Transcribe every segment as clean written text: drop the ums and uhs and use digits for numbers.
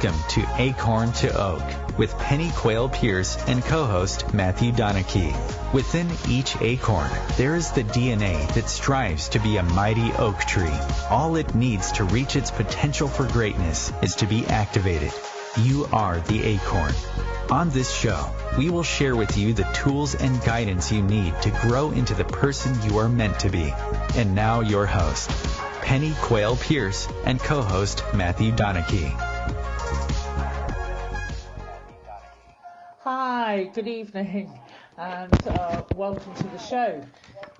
Welcome to Acorn to Oak with Pennie Quaile-Pearce and co-host Matthew Donachie. Within each acorn, there is the DNA that strives to be a mighty oak tree. All it needs to reach its potential for greatness is to be activated. You are the acorn. On this show, we will share with you the tools and guidance you need to grow into the person you are meant to be. And now your host, Pennie Quaile-Pearce and co-host Matthew Donachie. Hi, good evening, and welcome to the show.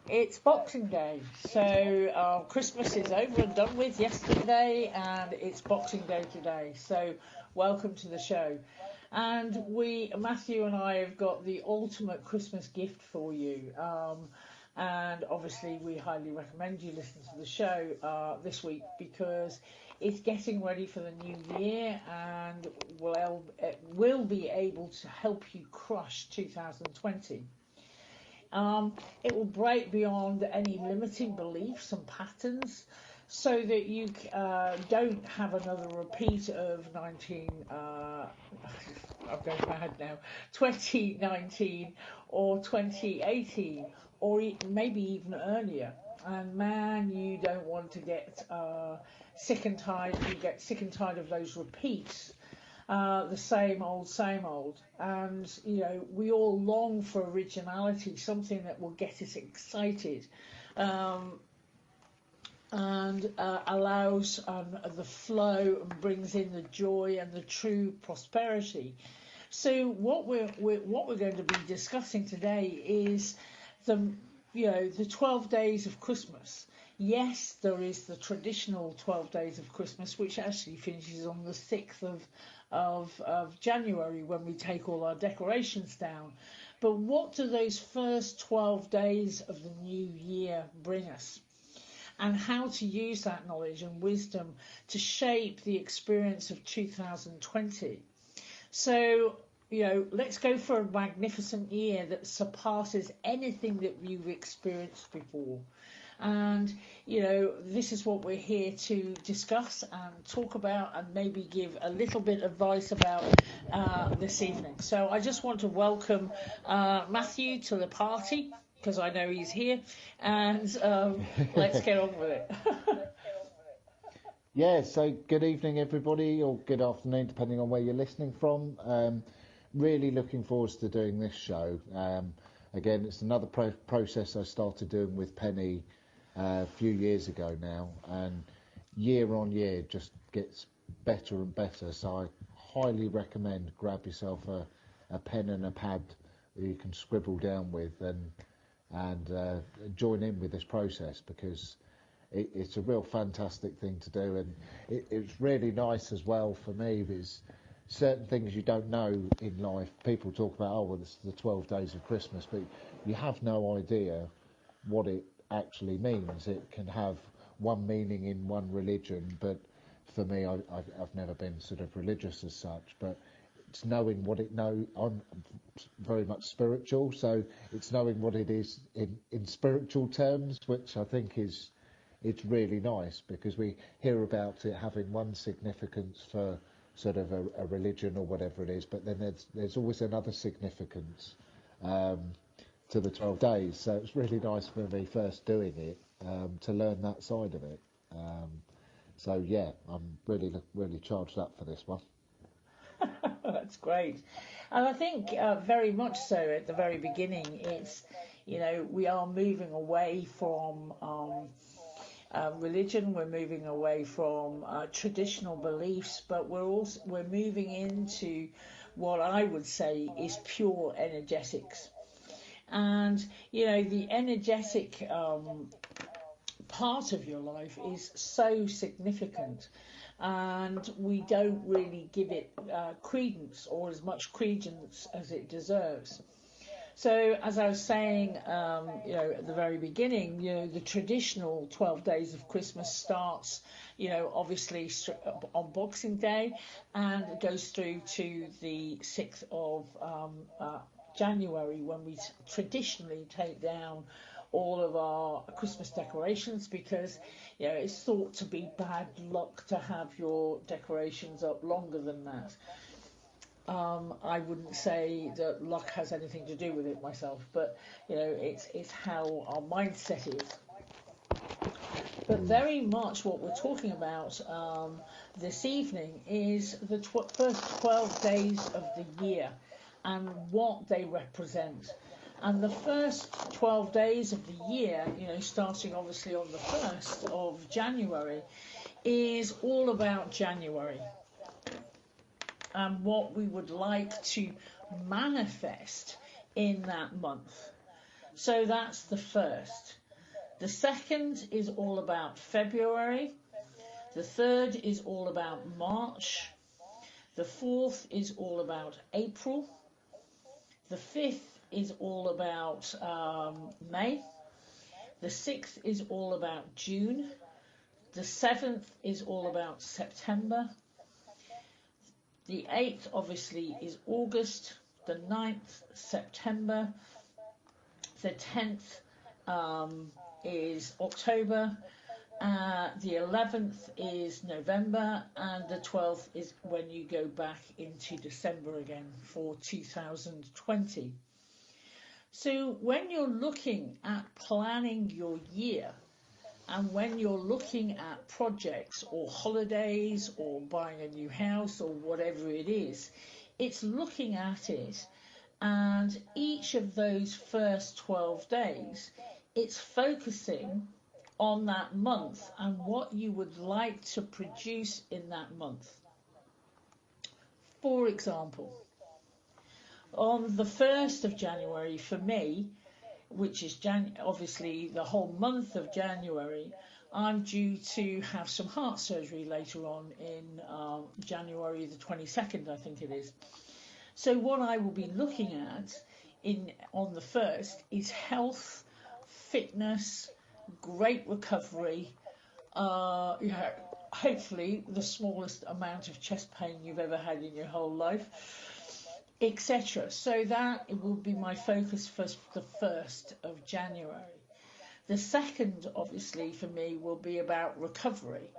It's Boxing Day, so Christmas is over and done with yesterday, and it's Boxing Day today. So welcome to the show. And Matthew and I have got the ultimate Christmas gift for you. And obviously we highly recommend you listen to the show this week because it's getting ready for the new year and will be able to help you crush 2020. It will break beyond any limiting beliefs and patterns so that you don't have another repeat of 2019 or 2018 or maybe even earlier. And man, you don't want to get sick and tired. You get sick and tired of those repeats, the same old. And you know, we all long for originality, something that will get us excited, and allows the flow and brings in the joy and the true prosperity. So what we're going to be discussing today is the 12 days of Christmas. Yes, there is the traditional 12 days of Christmas, which actually finishes on the 6th of January when we take all our decorations down. But what do those first 12 days of the new year bring us? And how to use that knowledge and wisdom to shape the experience of 2020. So, let's go for a magnificent year that surpasses anything that you've experienced before. And, this is what we're here to discuss and talk about and maybe give a little bit of advice about this evening. So I just want to welcome Matthew to the party, because I know he's here, and let's get on with it. Yeah, so good evening, everybody, or good afternoon, depending on where you're listening from. Really looking forward to doing this show. Again, it's another process I started doing with Pennie a few years ago now, and year on year just gets better and better. So I highly recommend grab yourself a pen and a pad that you can scribble down with and join in with this process, because it's a real fantastic thing to do, and it's really nice as well for me because certain things you don't know in life. People talk about, it's the 12 days of Christmas, but you have no idea what it actually means. It can have one meaning in one religion, but for me, I've never been sort of religious as such, but it's knowing what it knows. I'm very much spiritual, so it's knowing what it is in spiritual terms, which I think it's really nice, because we hear about it having one significance for sort of a religion or whatever it is, but then there's always another significance to the 12 days. So it's really nice for me first doing it to learn that side of it. So yeah, I'm really charged up for this one. That's great. And I think very much so at the very beginning, it's, we are moving away from religion, we're moving away from traditional beliefs, but we're moving into what I would say is pure energetics. And, the energetic part of your life is so significant, and we don't really give it credence, or as much credence as it deserves. So as I was saying, at the very beginning, the traditional 12 days of Christmas starts, obviously on Boxing Day, and it goes through to the 6th of January, when we traditionally take down all of our Christmas decorations, because it's thought to be bad luck to have your decorations up longer than that. I wouldn't say that luck has anything to do with it myself, but it's how our mindset is. But very much what we're talking about this evening is the first 12 days of the year and what they represent. And the first 12 days of the year, starting obviously on the 1st of January, is all about January and what we would like to manifest in that month. So that's the first. The second is all about February. The third is all about March. The fourth is all about April. The fifth is all about May. The sixth is all about June. The seventh is all about September. The 8th obviously is August. The 9th, September. The 10th is October. The 11th is November, and the 12th is when you go back into December again for 2020. So when you're looking at planning your year, and when you're looking at projects or holidays or buying a new house or whatever it is, it's looking at it, and each of those first 12 days, it's focusing on that month and what you would like to produce in that month. For example, on the 1st of January for me, which is obviously the whole month of January, I'm due to have some heart surgery later on in January the 22nd, I think it is. So what I will be looking at on the 1st is health, fitness, great recovery, hopefully the smallest amount of chest pain you've ever had in your whole life, etc. So that it will be my focus for the 1st of January. The 2nd, obviously, for me will be about recovery.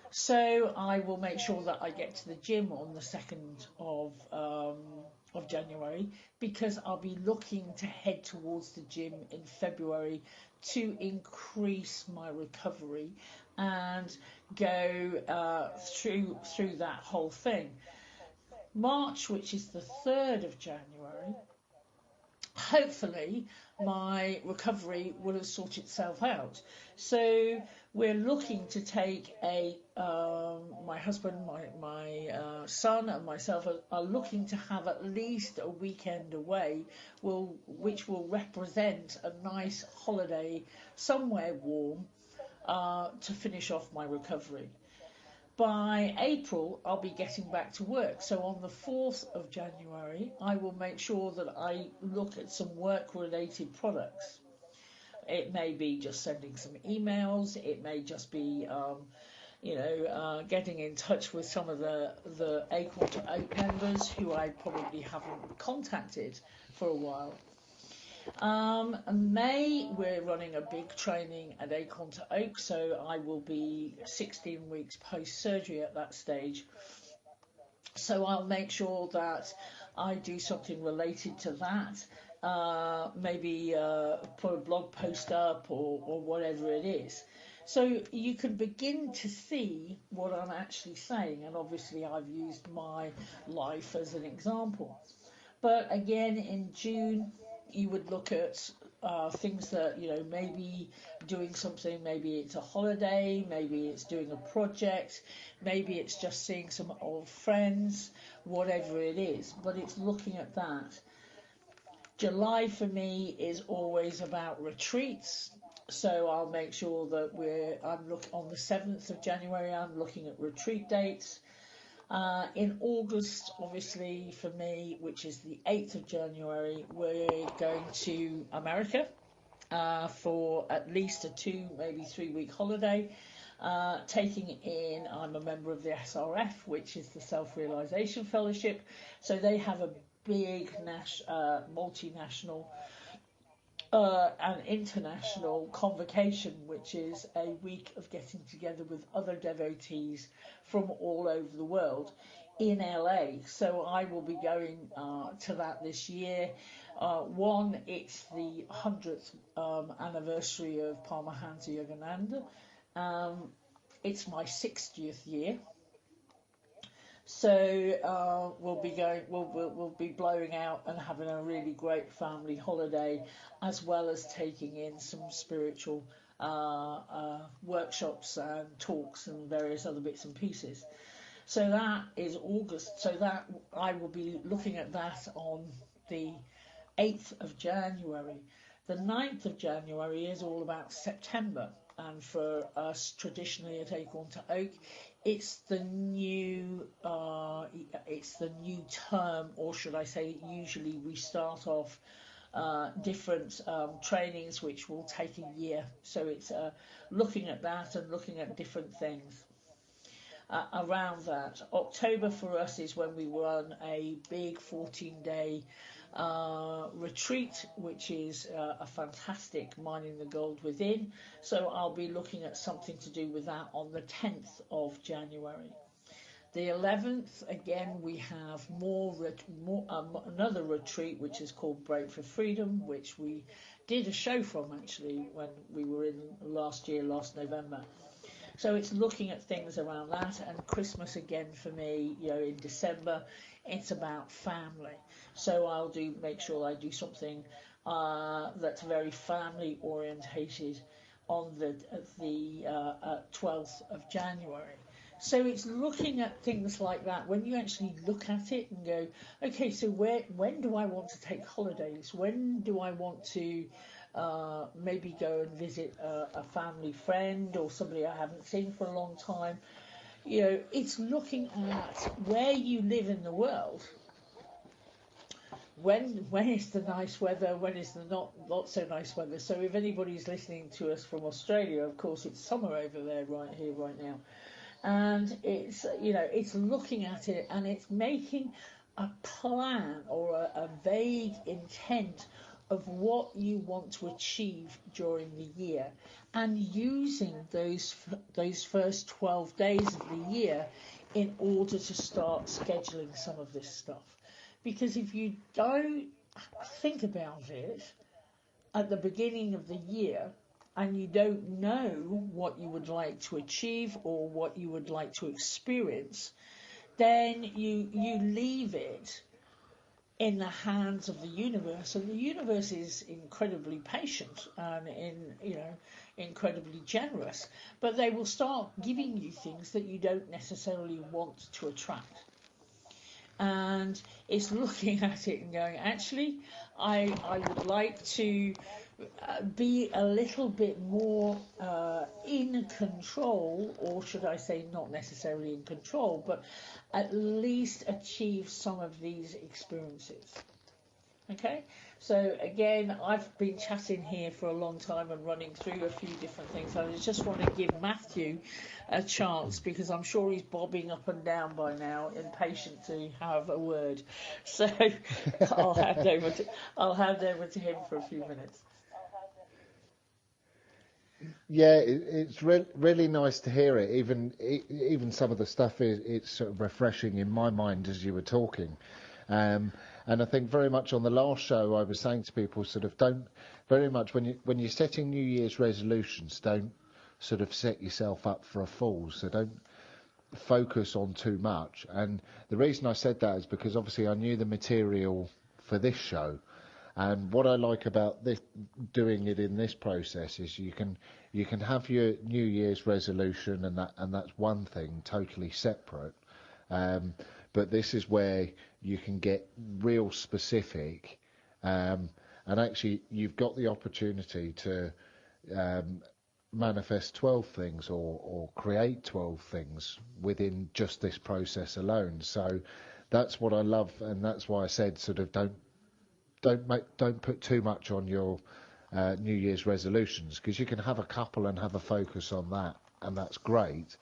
So I will make sure that I get to the gym on the 2nd of January, because I'll be looking to head towards the gym in February to increase my recovery and go through that whole thing. March, which is the 3rd of January, hopefully my recovery will have sorted itself out. So we're looking to take my husband, my son and myself are looking to have at least a weekend away, which will represent a nice holiday somewhere warm to finish off my recovery. By April, I'll be getting back to work. So on the 4th of January, I will make sure that I look at some work-related products. It may be just sending some emails. It may just be, getting in touch with some of the Acorn to Oak members who I probably haven't contacted for a while. May, we're running a big training at Acorn to Oak, so I will be 16 weeks post-surgery at that stage. So I'll make sure that I do something related to that, maybe put a blog post up or whatever it is. So you can begin to see what I'm actually saying, and obviously I've used my life as an example. But again, in June, you would look at things that, maybe doing something, maybe it's a holiday, maybe it's doing a project, maybe it's just seeing some old friends, whatever it is, but it's looking at that. July for me is always about retreats, so I'll make sure that I'm looking on the 7th of January, I'm looking at retreat dates. In August, obviously, for me, which is the 8th of January, we're going to America for at least a 2, maybe 3-week holiday. I'm a member of the SRF, which is the Self-Realization Fellowship. So they have a big multinational an international convocation, which is a week of getting together with other devotees from all over the world in LA. So I will be going to that this year. One, it's the 100th anniversary of Paramahansa Yogananda. It's my 60th year. So we'll be going. We'll be blowing out and having a really great family holiday, as well as taking in some spiritual workshops and talks and various other bits and pieces. So that is August. So that I will be looking at that on the 8th of January. The 9th of January is all about September, and for us traditionally at Acorn to Oak, it's the new term, or should I say, usually we start off different trainings which will take a year. So it's looking at that and looking at different things around that. October for us is when we run a big 14-day retreat, which is a fantastic Mining the Gold Within. So I'll be looking at something to do with that on the 10th of January. The 11th, again, we have another retreat, which is called Break for Freedom, which we did a show from, actually, when we were in last November. So it's looking at things around that. And Christmas, again, for me, in December, it's about family. So I'll make sure I do something that's very family orientated on the 12th of January. So it's looking at things like that. When you actually look at it and go, okay, so when do I want to take holidays? When do I want to maybe go and visit a family friend or somebody I haven't seen for a long time? It's looking at where you live in the world. When is the nice weather? When is the not so nice weather? So if anybody's listening to us from Australia, of course it's summer over there right now. And it's looking at it and it's making a plan or a vague intent of what you want to achieve during the year, and using those first 12 days of the year in order to start scheduling some of this stuff. Because if you don't think about it at the beginning of the year, and you don't know what you would like to achieve or what you would like to experience, then you leave it in the hands of the universe, and the universe is incredibly patient and incredibly generous, but they will start giving you things that you don't necessarily want to attract. And it's looking at it and going, actually, I would like to be a little bit more in control, or should I say not necessarily in control, but at least achieve some of these experiences. Okay, so again, I've been chatting here for a long time and running through a few different things. I just want to give Matthew a chance, because I'm sure he's bobbing up and down by now, impatient to have a word. So I'll hand over to him for a few minutes. Yeah, it's really nice to hear it. Even some of the stuff it's sort of refreshing in my mind as you were talking. And I think very much on the last show I was saying to people, sort of don't very much when you're setting New Year's resolutions, don't sort of set yourself up for a fall. So don't focus on too much. And the reason I said that is because obviously I knew the material for this show. And what I like about this, doing it in this process, is you can have your New Year's resolution, and that's one thing totally separate. But this is where you can get real specific, and actually you've got the opportunity to manifest 12 things or create 12 things within just this process alone. So that's what I love, and that's why I said sort of don't put too much on your New Year's resolutions, because you can have a couple and have a focus on that, and that's great.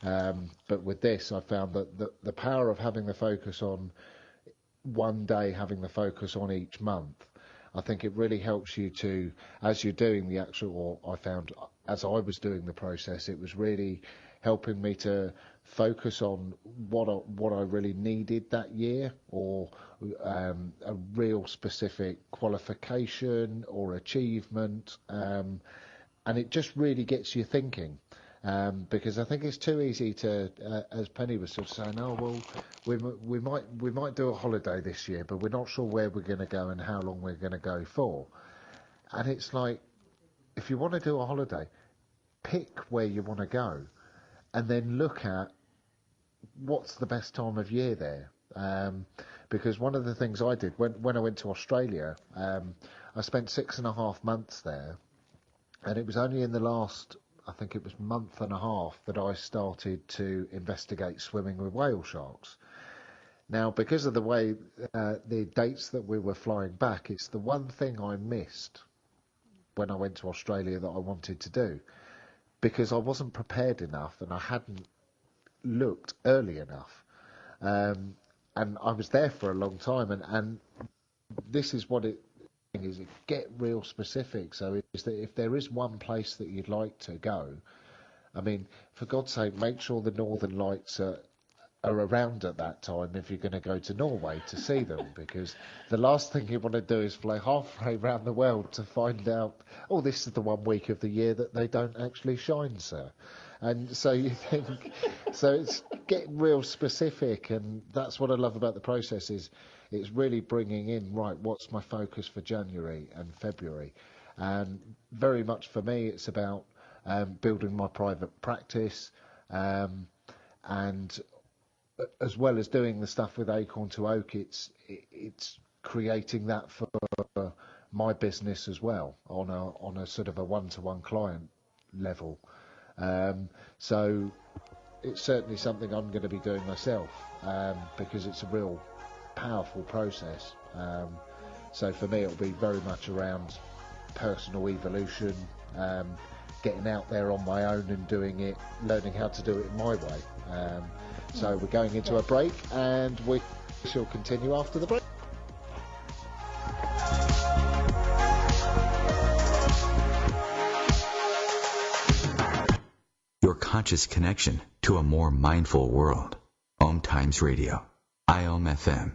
But with this, I found that the power of having the focus on one day, having the focus on each month, I think it really helps you to, as you're doing the actual, or I found as I was doing the process, it was really helping me to focus on what I really needed that year, or a real specific qualification or achievement, and it just really gets you thinking. Because I think it's too easy to, as Penny was sort of saying, oh well, we might do a holiday this year, but we're not sure where we're going to go and how long we're going to go for. And it's like, if you want to do a holiday, pick where you want to go, and then look at what's the best time of year there. Because one of the things I did when I went to Australia, I spent 6.5 months there, and it was only in the last, I think it was month and a half, that I started to investigate swimming with whale sharks. Now, because of the way the dates that we were flying back, it's the one thing I missed when I went to Australia that I wanted to do, because I wasn't prepared enough and I hadn't looked early enough. And I was there for a long time, and this is what it is, get real specific. So is that if there is one place that you'd like to go, I mean, for God's sake, make sure the Northern Lights are around at that time if you're going to go to Norway to see them, because the last thing you want to do is fly halfway around the world to find out, oh, this is the 1 week of the year that they don't actually shine, sir. And so you think, so it's getting real specific, and that's what I love about the process, is it's really bringing in, right, what's my focus for January and February? And very much for me, it's about building my private practice, and as well as doing the stuff with Acorn to Oak, it's creating that for my business as well, on a sort of a one-to-one client level. So it's certainly something I'm going to be doing myself, because it's a real powerful process. So for me, it'll be very much around personal evolution, getting out there on my own and doing it, learning how to do it my way. So we're going into a break, and we shall continue after the break. Your conscious connection to a more mindful world. OMTimes Radio, IOM FM.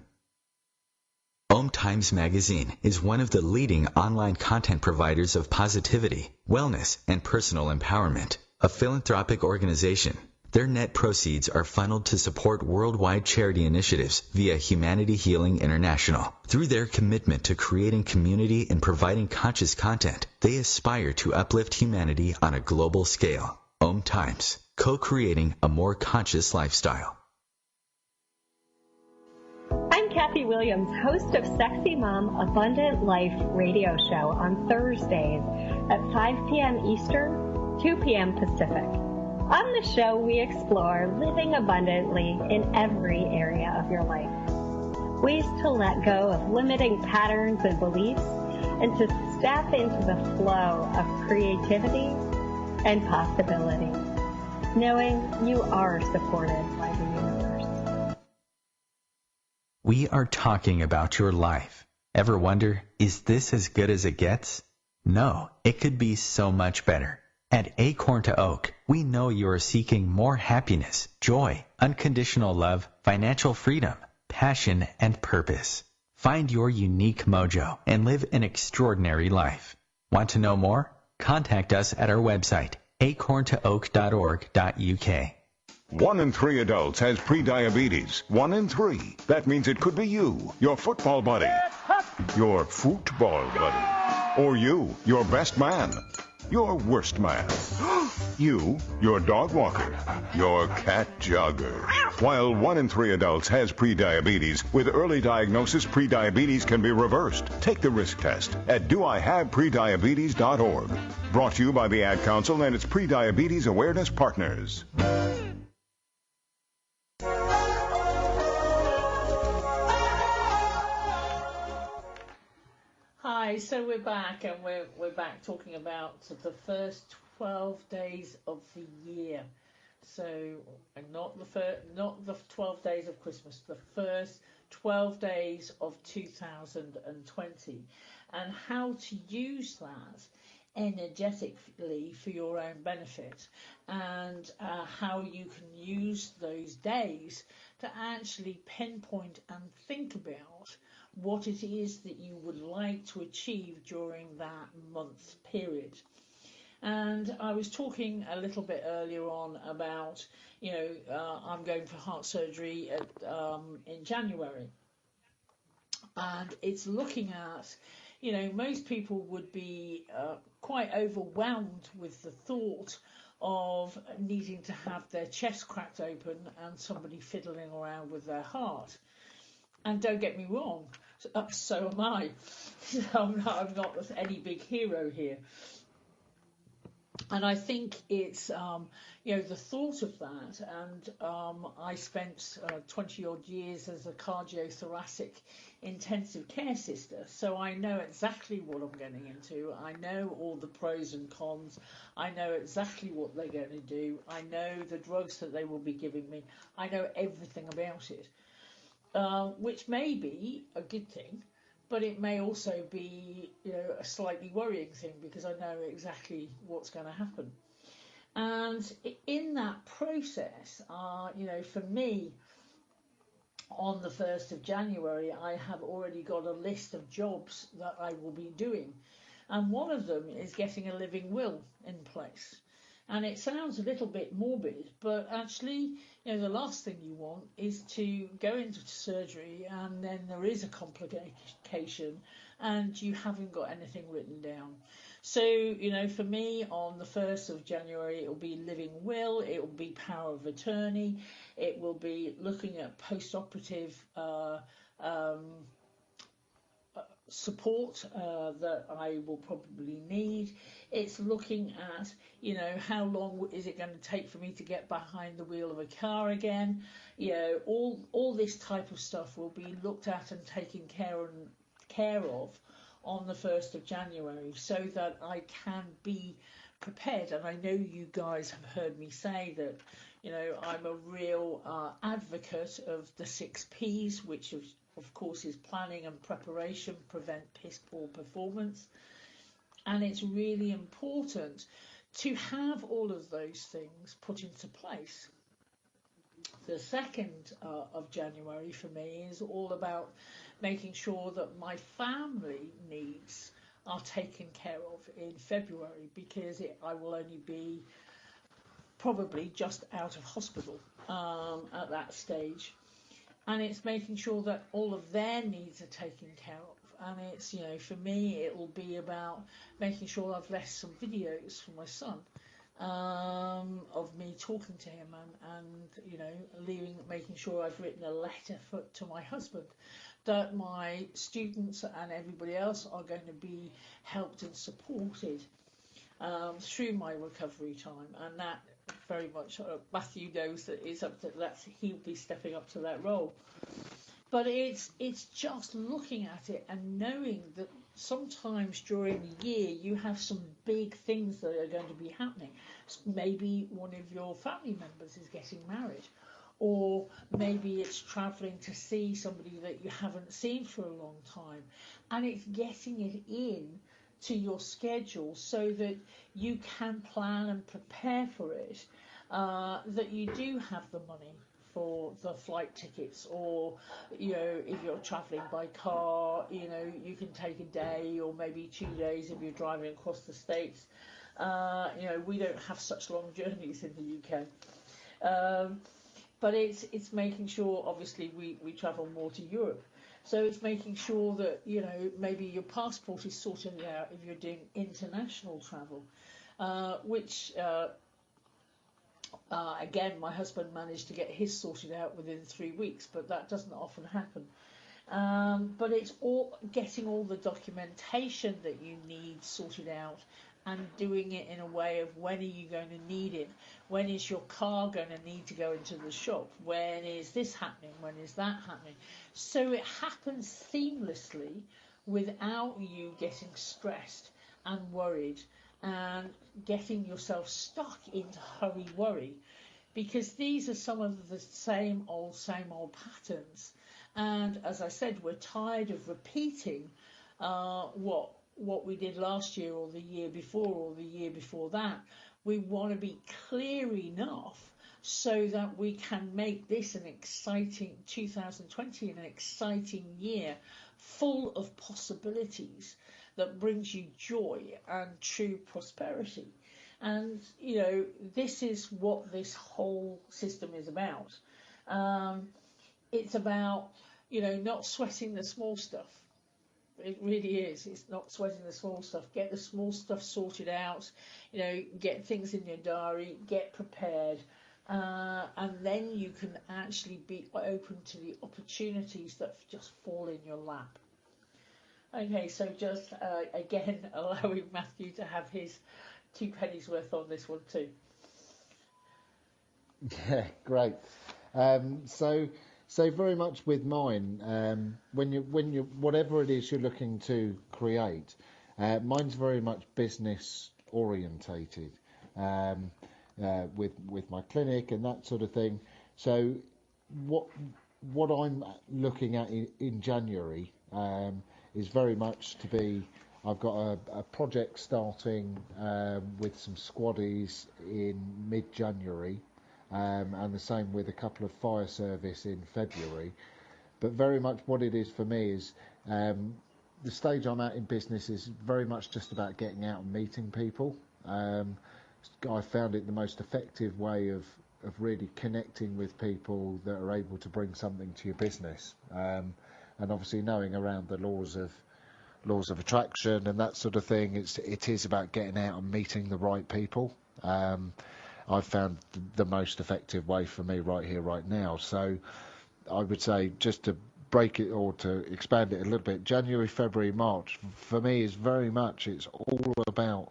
OMTimes Magazine is one of the leading online content providers of positivity, wellness, and personal empowerment. A philanthropic organization, their net proceeds are funneled to support worldwide charity initiatives via Humanity Healing International. Through their commitment to creating community and providing conscious content, they aspire to uplift humanity on a global scale. OMTimes, co-creating a more conscious lifestyle. I'm Kathy Williams, host of Sexy Mom Abundant Life radio show on Thursdays at 5 p.m. Eastern, 2 p.m. Pacific. On the show, we explore living abundantly in every area of your life. Ways to let go of limiting patterns and beliefs, and to step into the flow of creativity and possibility, knowing you are supported by the universe. We are talking about your life. Ever wonder, is this as good as it gets? No, it could be so much better. At Acorn to Oak, we know you are seeking more happiness, joy, unconditional love, financial freedom, passion, and purpose. Find your unique mojo and live an extraordinary life. Want to know more? Contact us at our website, acorntooak.org.uk. 1 in 3 adults has prediabetes. 1 in 3. That means it could be you, your football buddy, your football buddy, or you, your best man, your worst man, you, your dog walker, your cat jogger. While 1 in 3 adults has prediabetes, with early diagnosis, prediabetes can be reversed. Take the risk test at doihaveprediabetes.org. Brought to you by the Ad Council and its Prediabetes Awareness Partners. Hi, so we're back, and we're back talking about the first 12 days of the year. So, and not the 12 days of Christmas, the first 12 days of 2020, and how to use that energetically for your own benefit, and how you can use those days to actually pinpoint and think about what it is that you would like to achieve during that month period. And I was talking a little bit earlier on about, I'm going for heart surgery in January, and it's looking at, most people would be quite overwhelmed with the thought of needing to have their chest cracked open and somebody fiddling around with their heart. And don't get me wrong, so am I. I'm not any big hero here. And I think it's, the thought of that, and I spent 20 odd years as a cardiothoracic intensive care sister, so I know exactly what I'm getting into. I know all the pros and cons. I know exactly what they're going to do. I know the drugs that they will be giving me. I know everything about it, which may be a good thing, but it may also be, a slightly worrying thing, because I know exactly what's going to happen. And in that process, for me, on the 1st of January, I have already got a list of jobs that I will be doing. And one of them is getting a living will in place. And it sounds a little bit morbid, but actually, the last thing you want is to go into surgery and then there is a complication and you haven't got anything written down. So, for me, on the 1st of January, it will be living will, it will be power of attorney, it will be looking at post-operative support that I will probably need. It's looking at, how long is it going to take for me to get behind the wheel of a car again. All this type of stuff will be looked at and taken care of on the 1st of January, so that I can be prepared. And I know you guys have heard me say that, I'm a real advocate of the 6 Ps, which of course is planning and preparation, prevent piss poor performance. And it's really important to have all of those things put into place. The 2nd of January for me is all about making sure that my family needs are taken care of in February, because I will only be probably just out of hospital at that stage. And it's making sure that all of their needs are taken care of. And it's, for me, it will be about making sure I've left some videos for my son, of me talking to him, and making sure I've written a letter to my husband, that my students and everybody else are going to be helped and supported through my recovery time. And that very much, Matthew knows that is up to that. He'll be stepping up to that role. But it's just looking at it and knowing that sometimes during the year you have some big things that are going to be happening. Maybe one of your family members is getting married, or maybe it's travelling to see somebody that you haven't seen for a long time, and it's getting it in to your schedule so that you can plan and prepare for it, that you do have the money for the flight tickets, or if you're travelling by car, you can take a day or maybe 2 days if you're driving across the States. We don't have such long journeys in the UK, but it's making sure, obviously we travel more to Europe. So it's making sure that, maybe your passport is sorted out if you're doing international travel, which, again, my husband managed to get his sorted out within 3 weeks, but that doesn't often happen. But it's all getting all the documentation that you need sorted out, and doing it in a way of when are you going to need it, when is your car going to need to go into the shop, when is this happening, when is that happening, so it happens seamlessly without you getting stressed and worried and getting yourself stuck into hurry worry, because these are some of the same old patterns. And as I said, we're tired of repeating what we did last year or the year before or the year before that. We want to be clear enough so that we can make this an exciting 2020, an exciting year full of possibilities that brings you joy and true prosperity. And, you know, this is what this whole system is about. It's about, you know, not sweating the small stuff. It really is. It's not sweating the small stuff. Get the small stuff sorted out, you know, get things in your diary, get prepared, and then you can actually be open to the opportunities that just fall in your lap. Okay, so just again allowing Matthew to have his 2 pennies worth on this one too. Yeah, great. So very much with mine, when you whatever it is you're looking to create, mine's very much business orientated, with my clinic and that sort of thing. So what I'm looking at in January is very much to be. I've got a project starting with some squaddies in mid-January. And the same with a couple of fire service in February. But very much what it is for me is the stage I'm at in business is very much just about getting out and meeting people. I found it the most effective way of really connecting with people that are able to bring something to your business. And obviously knowing around the laws of attraction and that sort of thing, it is about getting out and meeting the right people. I've found the most effective way for me right here, right now. So I would say, just to break it or to expand it a little bit, January, February, March, for me is very much, it's all about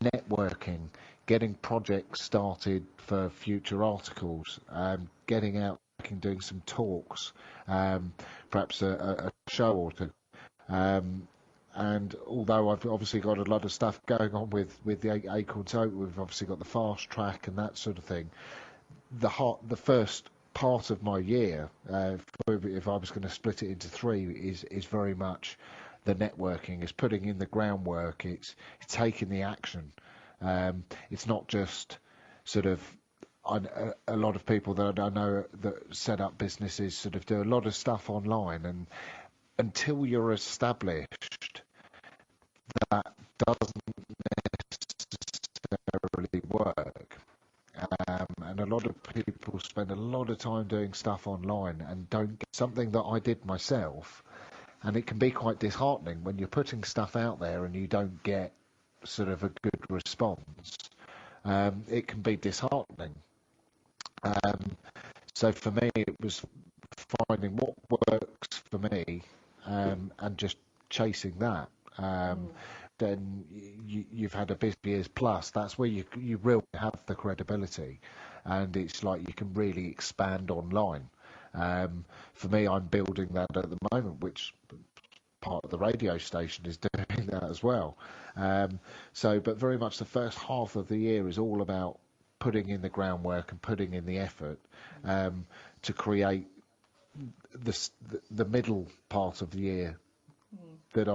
networking, getting projects started for future articles, getting out, doing some talks, perhaps a show or two. And although I've obviously got a lot of stuff going on with the Acorns Oak, we've obviously got the fast track and that sort of thing. The first part of my year, if I was going to split it into 3, is very much the networking. It's putting in the groundwork. It's taking the action. It's not just sort of. A lot of people that I know that set up businesses sort of do a lot of stuff online, and until you're established, that doesn't necessarily work. And a lot of people spend a lot of time doing stuff online and don't get something that I did myself. And it can be quite disheartening when you're putting stuff out there and you don't get sort of a good response. It can be disheartening. So for me, it was finding what works for me and just chasing that. Then you've had a busy years plus. That's where you really have the credibility, and it's like you can really expand online. For me, I'm building that at the moment, which part of the radio station is doing that as well. But very much the first half of the year is all about putting in the groundwork and putting in the effort to create the middle part of the year that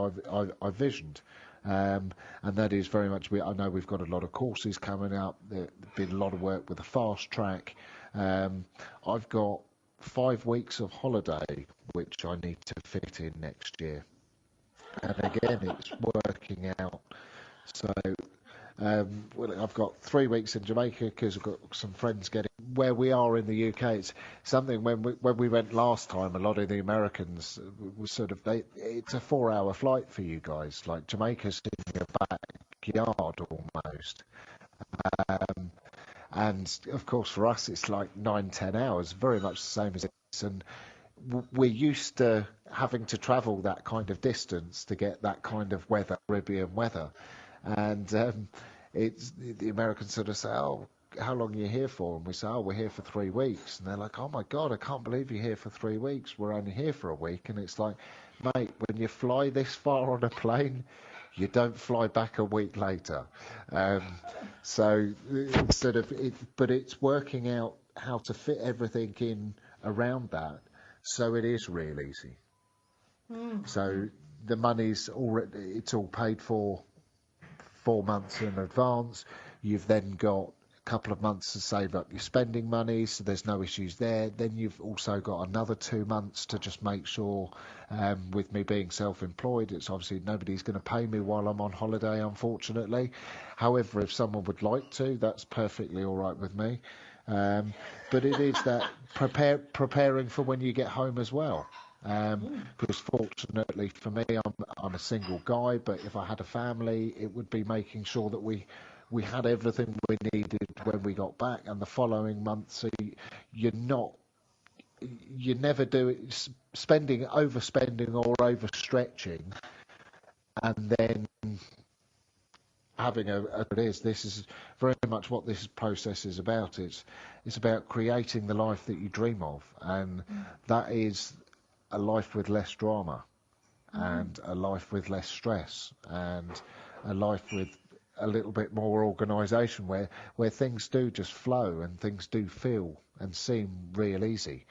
I've visioned. And that is very much, I know we've got a lot of courses coming up. There's been a lot of work with the fast track. I've got 5 weeks of holiday, which I need to fit in next year. And again, it's working out. So I've got 3 weeks in Jamaica because I've got some friends getting. Where we are in the UK, it's something when we went last time, a lot of the Americans was sort of, it's a 4-hour flight for you guys, like Jamaica's in your backyard almost. And of course for us it's like 9-10 hours, very much the same as this, and we're used to having to travel that kind of distance to get that kind of weather, Caribbean weather. And it's the Americans sort of say, oh, how long are you here for? And we say, oh, we're here for 3 weeks. And they're like, oh my God, I can't believe you're here for 3 weeks. We're only here for a week. And it's like, mate, when you fly this far on a plane, you don't fly back a week later. So instead of it, but it's working out how to fit everything in around that So it is real easy. So the money's already, it's all paid for 4 months in advance. You've then got a couple of months to save up your spending money, so there's no issues there. Then you've also got another 2 months to just make sure, with me being self-employed, it's obviously nobody's going to pay me while I'm on holiday, unfortunately. However, if someone would like to, that's perfectly all right with me. But it is that preparing for when you get home as well. Because fortunately for me, I'm a single guy, but if I had a family, it would be making sure that we had everything we needed when we got back, and the following month, so you never do it overspending or overstretching, and then having this is very much what this process is about. It's about creating the life that you dream of, and that is a life with less drama, and a life with less stress, and a life with a little bit more organisation, where things do just flow and things do feel and seem real easy.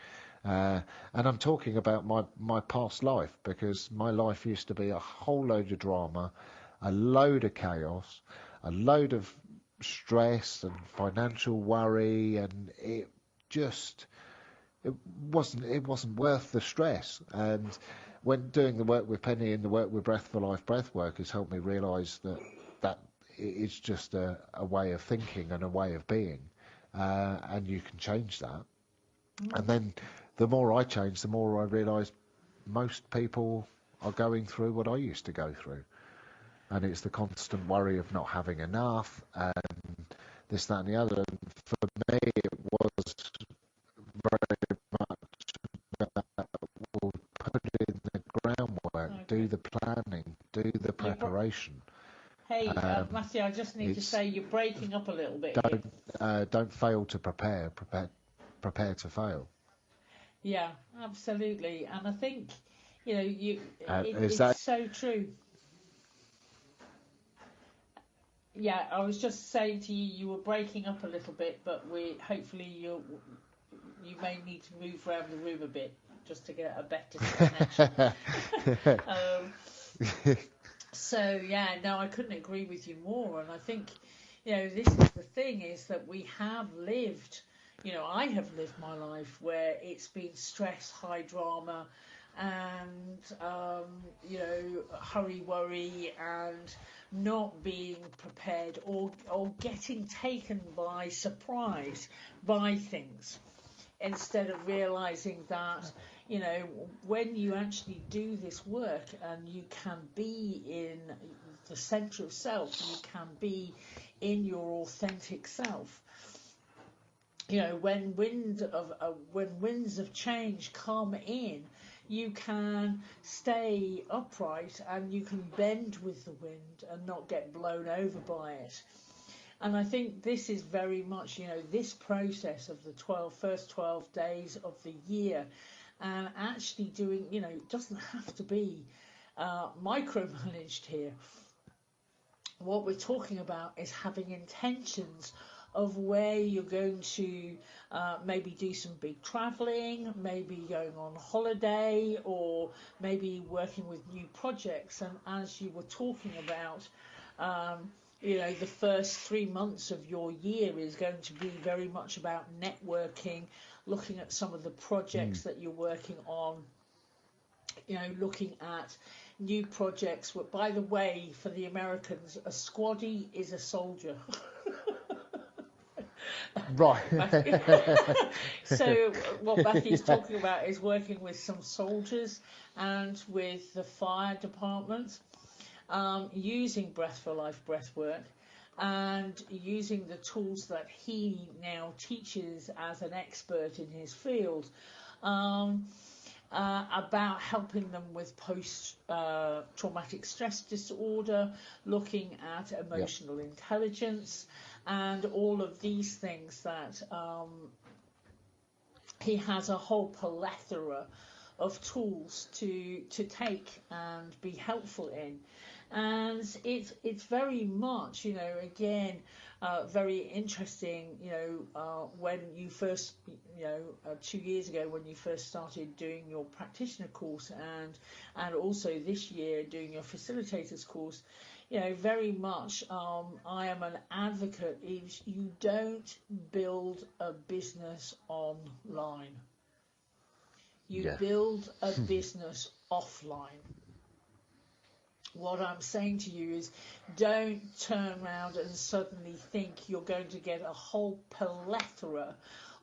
And I'm talking about my past life, because my life used to be a whole load of drama, a load of chaos, a load of stress and financial worry, and it wasn't worth the stress. And when doing the work with Penny and the work with Breath for Life Breathwork has helped me realise that it's just a way of thinking and a way of being, and you can change that. And then the more I change, the more I realise most people are going through what I used to go through, and it's the constant worry of not having enough and this, that and the other. And for me it was very much that we'll put in the groundwork, do the planning, do the preparation. Hey, Matthew, I just need to say you're breaking up a little bit. Don't fail to prepare to fail. Yeah, absolutely. And I think, it's so true. Yeah, I was just saying to you, you were breaking up a little bit, but hopefully you may need to move around the room a bit just to get a better connection. So yeah, no, I couldn't agree with you more. And I think, this is the thing, is that we have lived, I have lived my life where it's been stress, high drama, and hurry, worry, and not being prepared, or getting taken by surprise by things, instead of realizing that, when you actually do this work and you can be in the centre of self, you can be in your authentic self. When winds of change come in, you can stay upright and you can bend with the wind and not get blown over by it. And I think this is very much, this process of the first 12 days of the year, and actually doing, it doesn't have to be micromanaged here. What we're talking about is having intentions of where you're going to maybe do some big travelling, maybe going on holiday, or maybe working with new projects. And as you were talking about, the first 3 months of your year is going to be very much about networking, looking at some of the projects that you're working on, looking at new projects. By the way, for the Americans, a squaddy is a soldier. Right. So what Matthew's talking about is working with some soldiers and with the fire department, using Breath for Life breathwork, and using the tools that he now teaches as an expert in his field, about helping them with post-traumatic stress disorder, looking at emotional intelligence, and all of these things that he has a whole plethora of tools to take and be helpful in. And it's very much, again, very interesting, when you first, 2 years ago when you first started doing your practitioner course, and also this year doing your facilitators course, very much I am an advocate is you don't build a business online. You build a business offline. What I'm saying to you is don't turn around and suddenly think you're going to get a whole plethora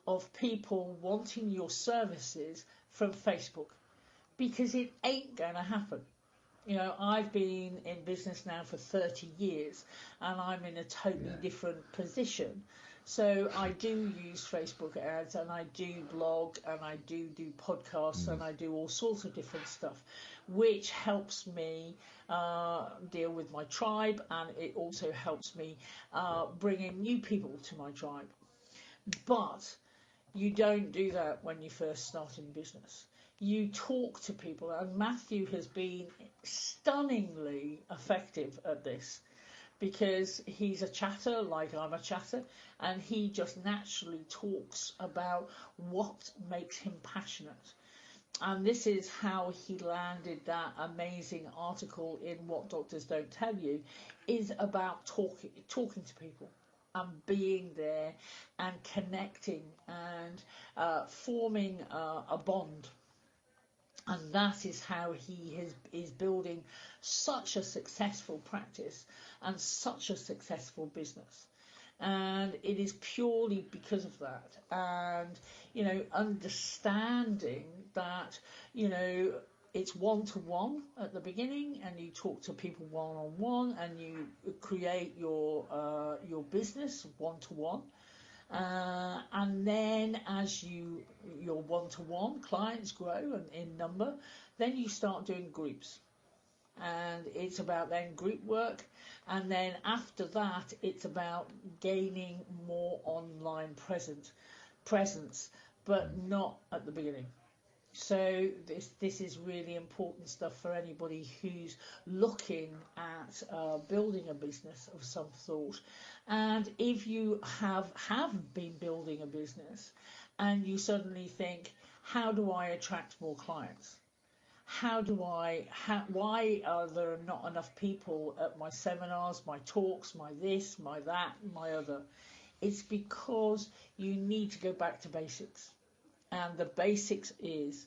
of people wanting your services from Facebook, because it ain't going to happen. I've been in business now for 30 years and I'm in a totally different position. So I do use Facebook ads, and I do blog, and I do podcasts, and I do all sorts of different stuff, which helps me deal with my tribe, and it also helps me bring in new people to my tribe. But you don't do that when you first start in business. You talk to people, and Matthew has been stunningly effective at this, because he's a chatter like I'm a chatter, and he just naturally talks about what makes him passionate. And this is how he landed that amazing article in What Doctors Don't Tell You, is about talking to people and being there and connecting and forming a bond. And that is how he is building such a successful practice and such a successful business. And it is purely because of that. And, understanding that, it's one-to-one at the beginning, and you talk to people one-on-one, and you create your business one-to-one. And then as your one-to-one clients grow in number, then you start doing groups, and it's about then group work, and then after that it's about gaining more online presence, but not at the beginning. So this is really important stuff for anybody who's looking at building a business of some sort. And if you have been building a business and you suddenly think, how do I attract more clients? Why are there not enough people at my seminars, my talks, my this, my that, my other? It's because you need to go back to basics. And the basics is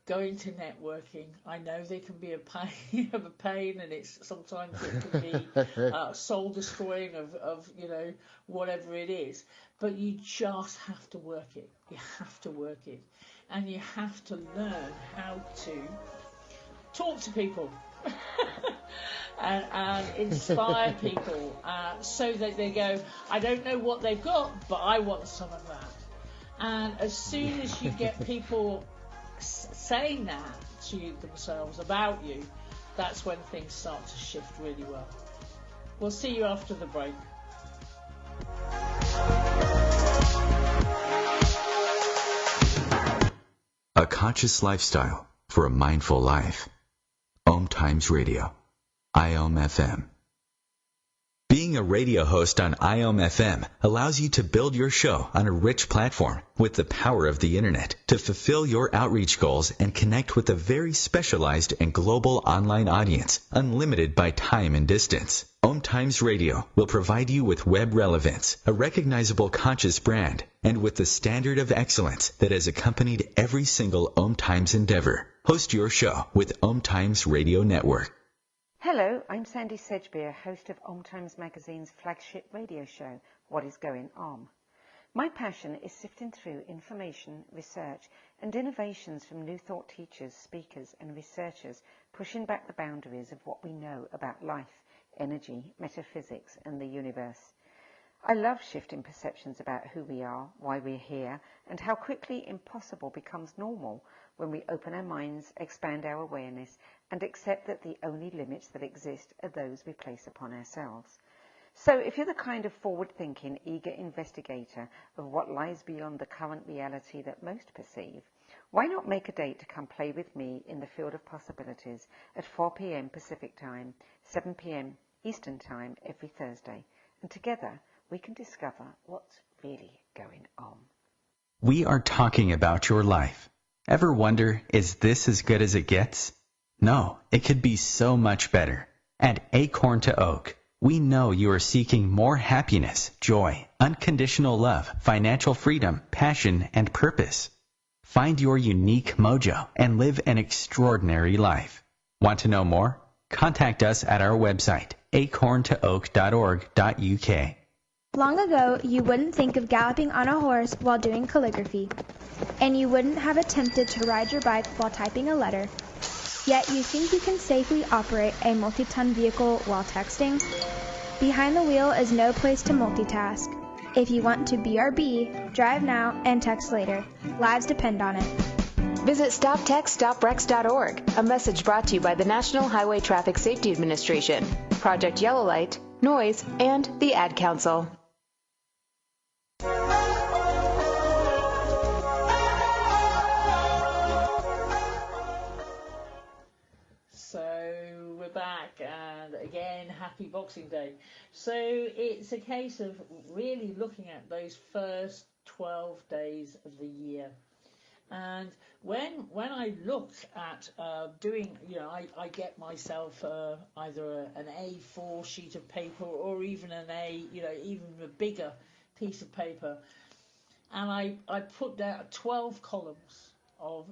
going to networking. I know they can be a pain, and sometimes it can be soul destroying of whatever it is. But you just have to work it. You have to work it, and you have to learn how to talk to people and inspire people, so that they go, I don't know what they've got, but I want some of that. And as soon as you get people saying that to themselves about you, that's when things start to shift really well. We'll see you after the break. A conscious lifestyle for a mindful life. OMTimes Radio. IOM FM. Being a radio host on IOM FM allows you to build your show on a rich platform with the power of the internet to fulfill your outreach goals and connect with a very specialized and global online audience, unlimited by time and distance. OMTimes Radio will provide you with web relevance, a recognizable conscious brand, and with the standard of excellence that has accompanied every single OMTimes endeavor. Host your show with OMTimes Radio Network. Hello, I'm Sandy Sedgbeer, host of OMTimes Magazine's flagship radio show, What is Going On. My passion is sifting through information, research and innovations from new thought teachers, speakers and researchers, pushing back the boundaries of what we know about life, energy, metaphysics and the universe. I love shifting perceptions about who we are, why we're here, and how quickly impossible becomes normal when we open our minds, expand our awareness, and accept that the only limits that exist are those we place upon ourselves. So if you're the kind of forward-thinking, eager investigator of what lies beyond the current reality that most perceive, Why not make a date to come play with me in the field of possibilities at 4 p.m. Pacific Time, 7 p.m. Eastern Time every Thursday, and together we can discover what's really going on. We are talking about your life. Ever wonder, is this as good as it gets? No, it could be so much better. At Acorn to Oak, we know you are seeking more happiness, joy, unconditional love, financial freedom, passion, and purpose. Find your unique mojo and live an extraordinary life. Want to know more? Contact us at our website, acorntooak.org.uk. Long ago, you wouldn't think of galloping on a horse while doing calligraphy, and you wouldn't have attempted to ride your bike while typing a letter. Yet you think you can safely operate a multi-ton vehicle while texting? Behind the wheel is no place to multitask. If you want to BRB, drive now and text later. Lives depend on it. Visit StopTextStopWrecks.org, a message brought to you by the National Highway Traffic Safety Administration, Project Yellow Light, Noise, and the Ad Council. So we're back, and again, happy Boxing Day. So it's a case of really looking at those first 12 days of the year. And when I look at doing, I get myself either an A4 sheet of paper or even even a bigger piece of paper, and I put down 12 columns of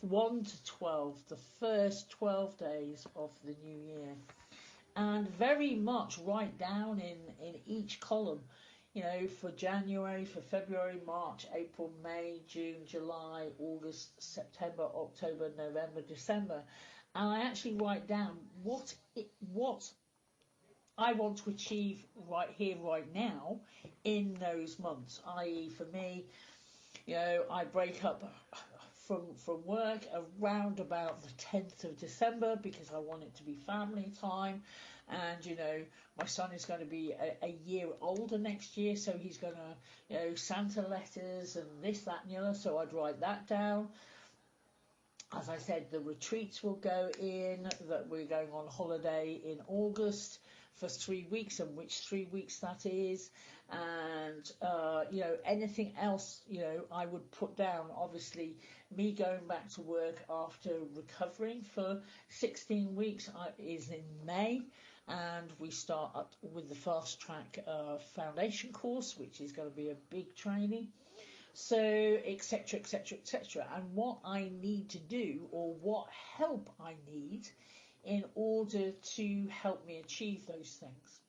1 to 12, the first 12 days of the new year, and very much write down in each column, for January, for February, March, April, May, June, July, August, September, October, November, December, and I actually write down what I want to achieve right here, right now, in those months. I.e., for me, I break up from work around about the 10th of December because I want it to be family time, and my son is going to be a year older next year, so he's going to Santa letters and this, that and the other, so I'd write that down. As I said, the retreats will go in, that we're going on holiday in August for 3 weeks, and which 3 weeks that is, and anything else I would put down. Obviously, me going back to work after recovering for 16 weeks is in May, and we start up with the fast track foundation course, which is going to be a big training. So, etc., etc., etc. And what I need to do, or what help I need in order to help me achieve those things.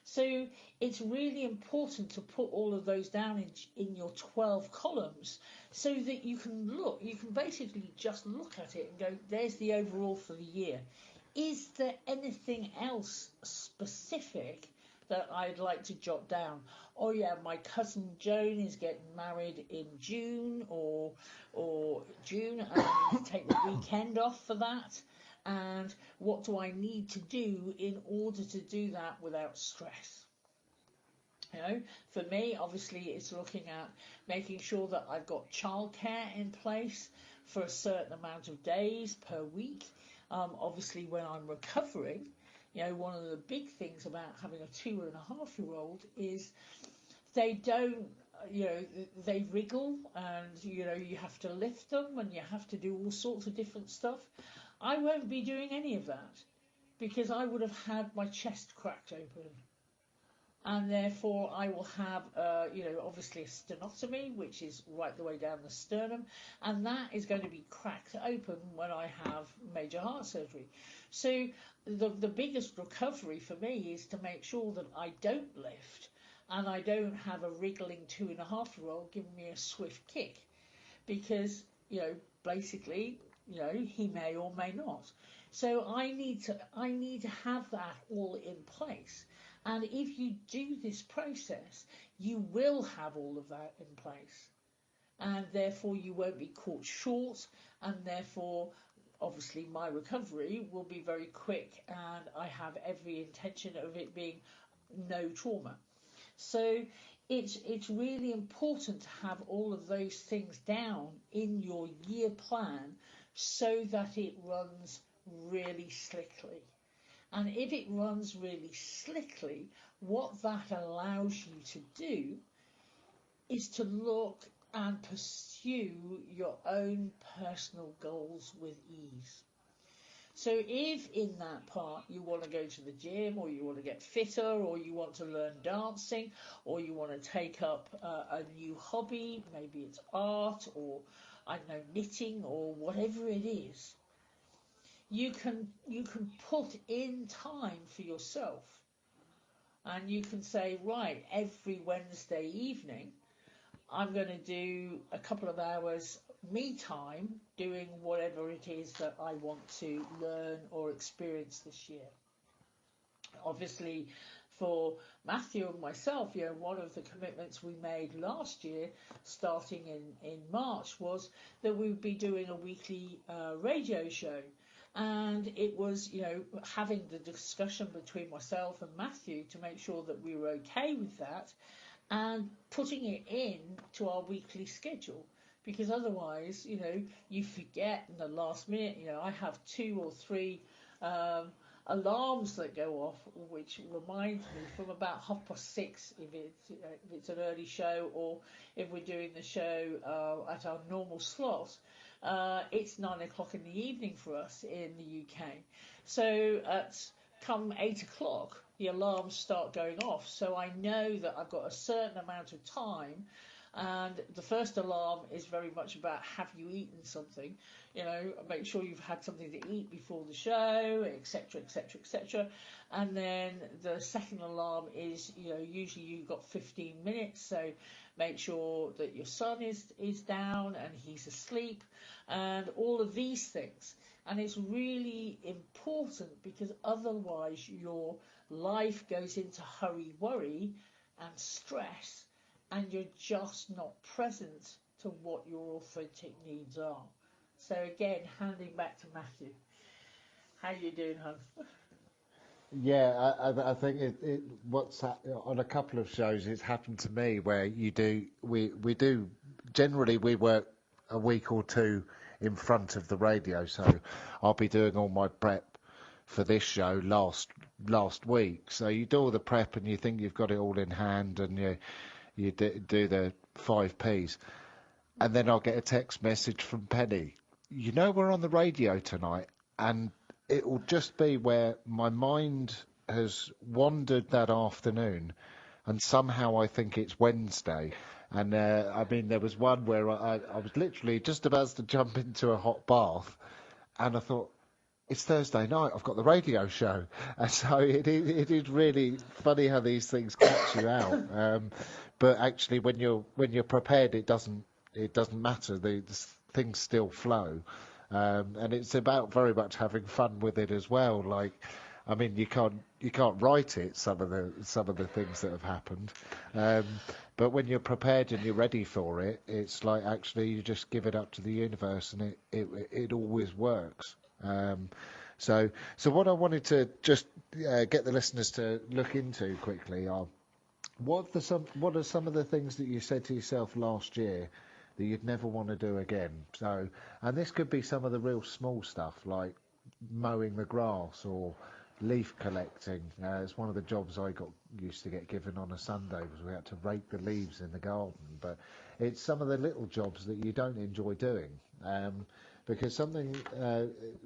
So it's really important to put all of those down in your 12 columns so that you can basically just look at it and go, there's the overall for the year. Is there anything else specific that I'd like to jot down? Oh yeah, my cousin Joan is getting married in June or June, and I need to take the weekend off for that. And what do I need to do in order to do that without stress? For me, obviously, it's looking at making sure that I've got childcare in place for a certain amount of days per week. Obviously, when I'm recovering, one of the big things about having a 2.5-year-old is they don't, they wriggle, and, you have to lift them and you have to do all sorts of different stuff. I won't be doing any of that because I would have had my chest cracked open. And therefore I will have, obviously a stenotomy, which is right the way down the sternum, and that is going to be cracked open when I have major heart surgery. So the biggest recovery for me is to make sure that I don't lift and I don't have a wriggling 2.5-year-old giving me a swift kick, because, basically, he may or may not. So I need to have that all in place. And if you do this process, you will have all of that in place. And therefore you won't be caught short, and therefore obviously my recovery will be very quick, and I have every intention of it being no trauma. So it's really important to have all of those things down in your year plan so that it runs really slickly. And if it runs really slickly, what that allows you to do is to look and pursue your own personal goals with ease. So if in that part you want to go to the gym, or you want to get fitter, or you want to learn dancing, or you want to take up a new hobby, maybe it's art, or I don't know, knitting, or whatever it is, you can put in time for yourself, and you can say, right, every Wednesday evening I'm going to do a couple of hours me time doing whatever it is that I want to learn or experience this year. Obviously, for Matthew and myself, one of the commitments we made last year, starting in March, was that we would be doing a weekly radio show. And it was, having the discussion between myself and Matthew to make sure that we were okay with that, and putting it in to our weekly schedule, because otherwise, you forget in the last minute. I have 2 or 3 alarms that go off, which reminds me from about 6:30 if it's an early show, or if we're doing the show at our normal slot. It's 9 o'clock in the evening for us in the UK. So come 8 o'clock, the alarms start going off. So I know that I've got a certain amount of time. And the first alarm is very much about, have you eaten something? Make sure you've had something to eat before the show, etc., etc., etc. And then the second alarm is, usually you've got 15 minutes, so make sure that your son is down and he's asleep, and all of these things. And it's really important, because otherwise your life goes into hurry, worry and stress, and you're just not present to what your authentic needs are. So again, handing back to Matthew. How you doing, hon? Yeah, I think on a couple of shows it's happened to me where we do generally we work a week or 2 in front of the radio, so I'll be doing all my prep for this show last week. So you do all the prep and you think you've got it all in hand, and you do the 5 Ps, and then I'll get a text message from Penny. We're on the radio tonight, and it will just be where my mind has wandered that afternoon, and somehow I think it's Wednesday. And there was one where I was literally just about to jump into a hot bath, and I thought, it's Thursday night, I've got the radio show. And so it is really funny how these things catch you out. But actually, when you're prepared, it doesn't matter. The things still flow. And it's about very much having fun with it as well. You can't write it, some of the things that have happened. But when you're prepared and you're ready for it, it's like actually you just give it up to the universe, and it always works. So what I wanted to just get the listeners to look into quickly are what are some of the things that you said to yourself last year that you'd never want to do again. So, and this could be some of the real small stuff like mowing the grass or leaf collecting. It's one of the jobs I used to get given on a Sunday, was we had to rake the leaves in the garden. But it's some of the little jobs that you don't enjoy doing. Because something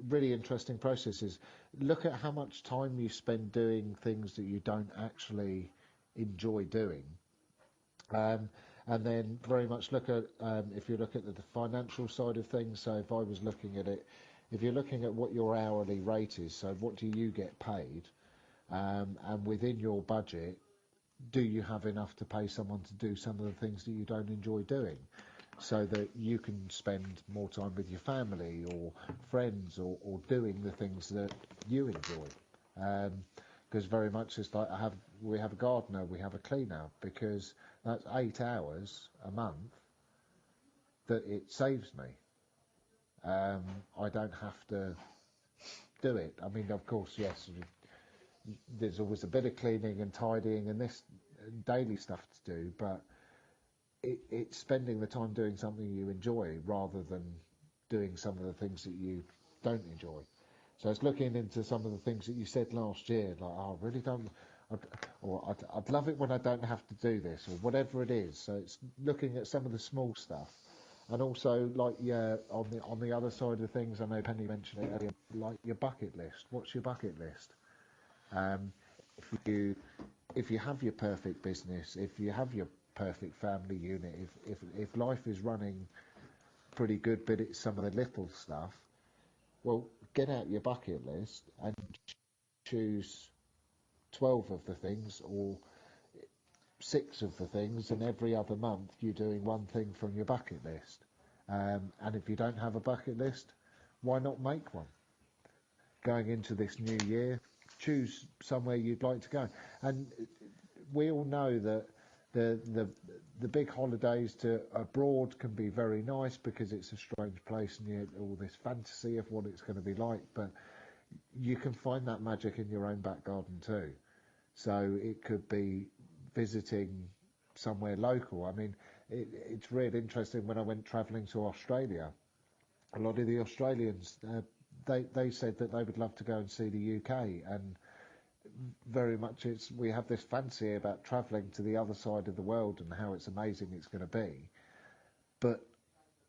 really interesting process is look at how much time you spend doing things that you don't actually enjoy doing. And then very much look at, if you look at the financial side of things, so if I was looking at it, if you're looking at what your hourly rate is, so what do you get paid, and within your budget, do you have enough to pay someone to do some of the things that you don't enjoy doing, so that you can spend more time with your family or friends or doing the things that you enjoy. Because very much it's like we have a gardener, we have a cleaner, because that's 8 hours a month that it saves me. I don't have to do it. I mean, of course, yes, there's always a bit of cleaning and tidying and this daily stuff to do, but it's spending the time doing something you enjoy rather than doing some of the things that you don't enjoy. So it's looking into some of the things that you said last year, like, oh, I really don't, I'd love it when I don't have to do this, or whatever it is. So it's looking at some of the small stuff. And also, like, yeah, on the other side of things, I know Penny mentioned it earlier, like your bucket list. What's your bucket list? If you have your perfect business, if you have your perfect family unit, if life is running pretty good, but it's some of the little stuff, well, get out your bucket list and choose 12 of the things or 6 of the things, and every other month you're doing one thing from your bucket list. And if you don't have a bucket list, why not make one? Going into this new year, choose somewhere you'd like to go. And we all know that the big holidays to abroad can be very nice because it's a strange place and you have all this fantasy of what it's going to be like, but you can find that magic in your own back garden too. So it could be visiting somewhere local. I mean, it's really interesting. When I went travelling to Australia, a lot of the Australians, they said that they would love to go and see the UK, and very much we have this fancy about travelling to the other side of the world and how it's amazing it's going to be. But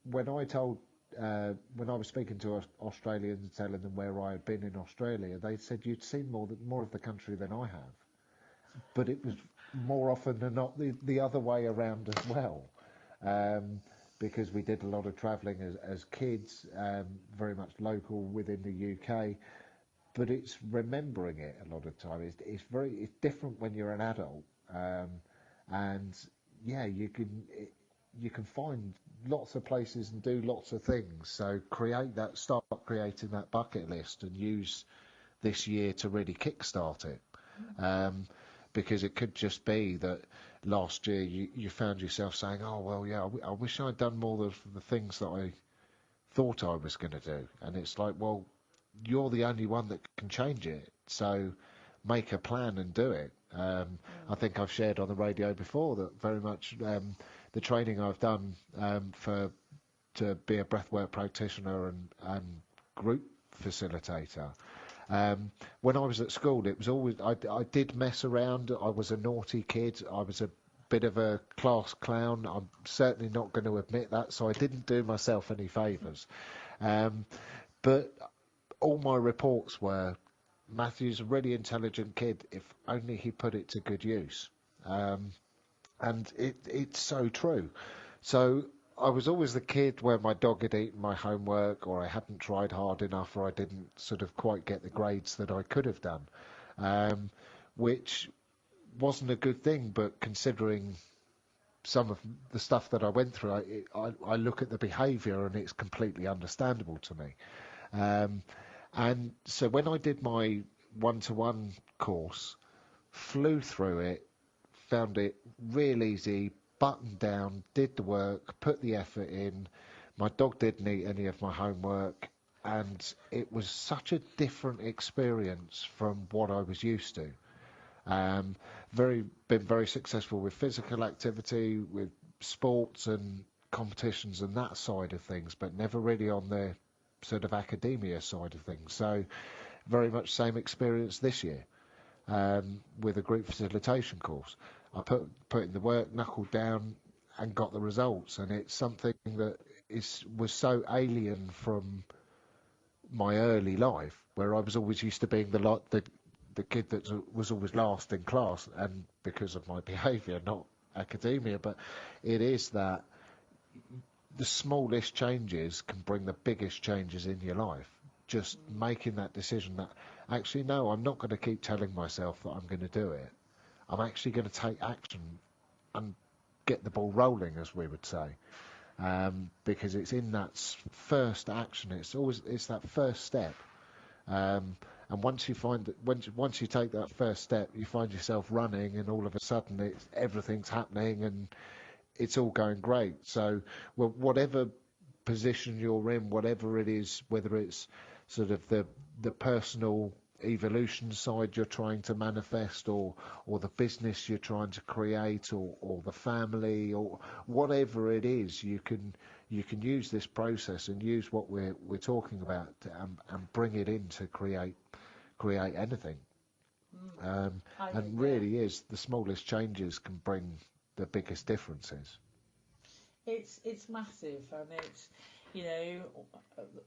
when I was speaking to Australians and telling them where I had been in Australia, they said, you'd seen more of the country than I have. But it was more often than not the other way around as well, because we did a lot of travelling as kids, very much local within the UK. But it's remembering it a lot of time. It's different when you're an adult, and yeah, you can find lots of places and do lots of things. So start creating that bucket list and use this year to really kickstart it. Because it could just be that last year you found yourself saying, oh, well, yeah, I wish I'd done more of the things that I thought I was going to do. And it's like, well, you're the only one that can change it. So make a plan and do it. I think I've shared on the radio before that very much the training I've done to be a breathwork practitioner and group facilitator. When I was at school, it was always I did mess around. I was a naughty kid. I was a bit of a class clown. I'm certainly not going to admit that, so I didn't do myself any favours. But all my reports were, Matthew's a really intelligent kid, if only he put it to good use. And it's so true. So I was always the kid where my dog had eaten my homework, or I hadn't tried hard enough, or I didn't sort of quite get the grades that I could have done, which wasn't a good thing. But considering some of the stuff that I went through, I look at the behaviour and it's completely understandable to me. And so when I did my one-to-one course, flew through it, found it real easy, buttoned down, did the work, put the effort in. My dog didn't eat any of my homework, and it was such a different experience from what I was used to. Been very successful with physical activity, with sports and competitions and that side of things, but never really on the sort of academia side of things. So very much same experience this year with a group facilitation course. I put in the work, knuckled down, and got the results. And it's something that was so alien from my early life, where I was always used to being the kid that was always last in class, and because of my behaviour, not academia. But it is that the smallest changes can bring the biggest changes in your life. Just making that decision that, actually, no, I'm not going to keep telling myself that I'm going to do it. I'm actually going to take action and get the ball rolling, as we would say, because it's in that first action. It's that first step, and once you take that first step, you find yourself running, and all of a sudden everything's happening and it's all going great. So, well, whatever position you're in, whatever it is, whether it's sort of the personal evolution side you're trying to manifest, or the business you're trying to create, or the family, or whatever it is, you can use this process and use what we're talking about and bring it in to create anything. And really is the smallest changes can bring the biggest differences. It's massive, and it's, you know,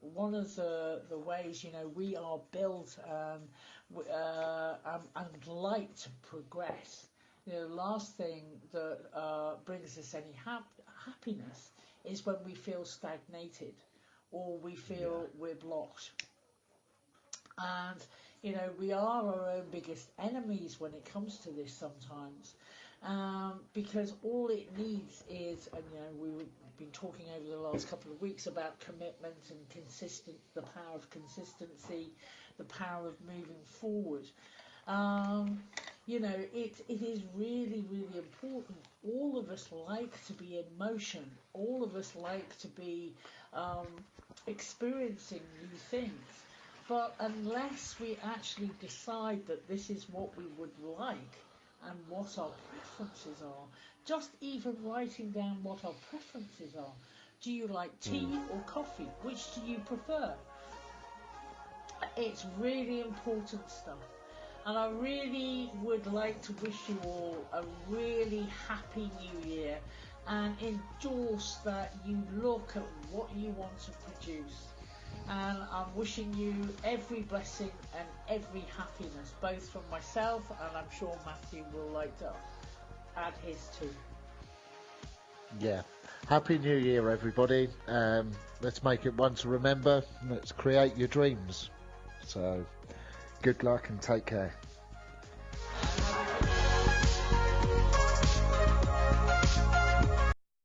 one of the ways, you know, we are built and like to progress. You know, the last thing that brings us any happiness is when we feel stagnated or we feel we're blocked. And, you know, we are our own biggest enemies when it comes to this sometimes. Because all it needs is, and you know, we've been talking over the last couple of weeks about commitment and the power of consistency, the power of moving forward. You know, it is really, really important. All of us like to be in motion. All of us like to be experiencing new things. But unless we actually decide that this is what we would like, and what our preferences are, just even writing down what our preferences are. Do you like tea or coffee? Which do you prefer? It's really important stuff. And I really would like to wish you all a really happy new year, and endorse that you look at what you want to produce. And I'm wishing you every blessing and every happiness, both from myself, and I'm sure Matthew will like to add his too. Yeah. Happy New Year, everybody. Let's make it one to remember. Let's create your dreams. So, good luck and take care.